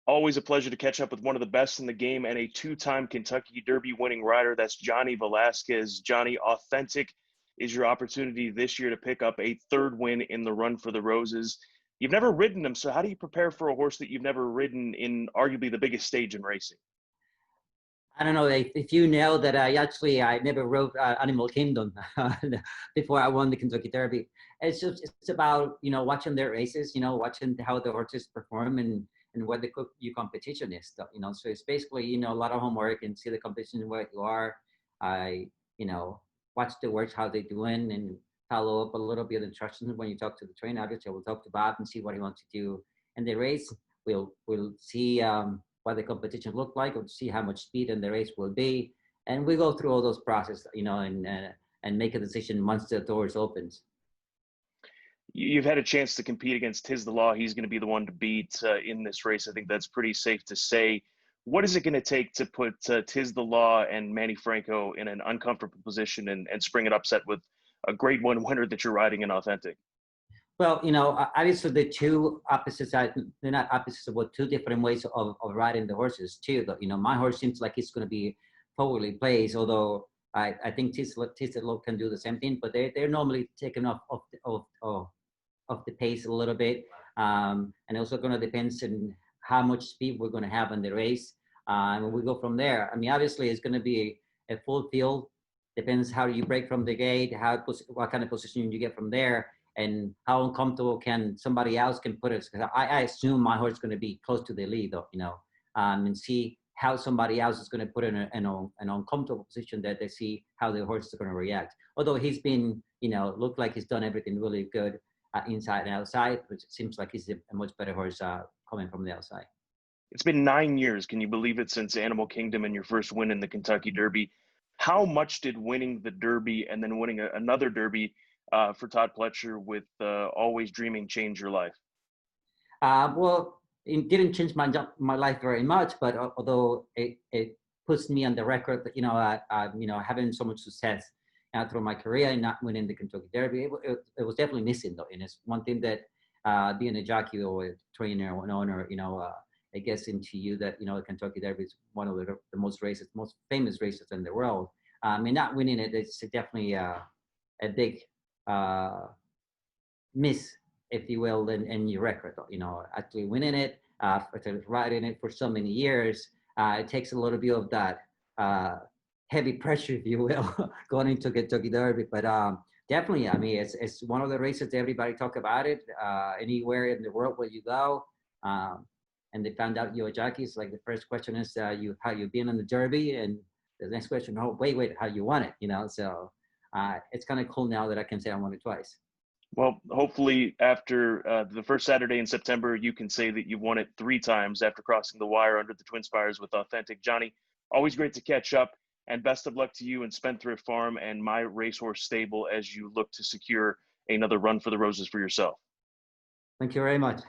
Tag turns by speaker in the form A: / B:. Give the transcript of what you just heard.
A: Always a pleasure to catch up with one of the best in the game and a two-time Kentucky Derby winning rider. That's Johnny Velazquez. Johnny, authentic is your opportunity this year to pick up a third win in the Run for the Roses. You've never ridden him, so how do you prepare for a horse that you've never ridden in arguably the biggest stage in racing?
B: I don't know if you know that I never rode Animal Kingdom before I won the Kentucky Derby. It's about watching their races, watching how the horses perform and what the your competition is. So it's basically a lot of homework and see the competition where you are. I watch the works how they doing and follow up a little bit of instructions when you talk to the trainer. Obviously, we'll talk to Bob and see what he wants to do in the race. We'll see. What the competition look like, or see how much speed in the race will be, and we go through all those processes, and make a decision once the doors opens.
A: You've had a chance to compete against Tiz the Law. He's going to be the one to beat in this race. I think that's pretty safe to say. What is it going to take to put Tiz the Law and Manny Franco in an uncomfortable position and spring an upset with a Grade 1 winner that you're riding in Authentic?
B: Well, obviously the two opposites they're not opposites, but two different ways of riding the horses too. My horse seems like it's going to be forwardly placed, although I think Tisla can do the same thing, but they're normally taken off the pace a little bit, and also going to depend on how much speed we're going to have in the race, and we go from there. I mean, obviously it's going to be a full field. Depends how you break from the gate, what kind of position you get from there, and how uncomfortable can somebody else can put it. Because I assume my horse is going to be close to the lead, and see how somebody else is going to put it in an uncomfortable position that they see how the horse is going to react. Although he's been, looked like he's done everything really good inside and outside, which seems like he's a much better horse coming from the outside.
A: It's been 9 years, can you believe it, since Animal Kingdom and your first win in the Kentucky Derby. How much did winning the Derby and then winning another Derby for Todd Pletcher with Always Dreaming change your life?
B: Well, it didn't change my life very much, but although it puts me on the record that having so much success through my career and not winning the Kentucky Derby, it was definitely missing though. And it's one thing that being a jockey or a trainer or an owner, it gets into you that the Kentucky Derby is one of the most famous races in the world. And not winning it is definitely a big miss, if you will, in your record. Actually winning it, after riding it for so many years, it takes a little bit of that heavy pressure, if you will, going into Kentucky Derby. But definitely, I mean, it's one of the races that everybody talk about it. Anywhere in the world where you go, and they found out you're a jockey, it's like the first question is how you been in the Derby, and the next question, oh wait, how you won it? So it's kind of cool now that I can say I won it twice.
A: Well, hopefully after the first Saturday in September, you can say that you won it 3 times after crossing the wire under the Twin Spires with Authentic. Johnny, always great to catch up, and best of luck to you and Spendthrift Farm and my racehorse stable as you look to secure another Run for the Roses for yourself.
B: Thank you very much.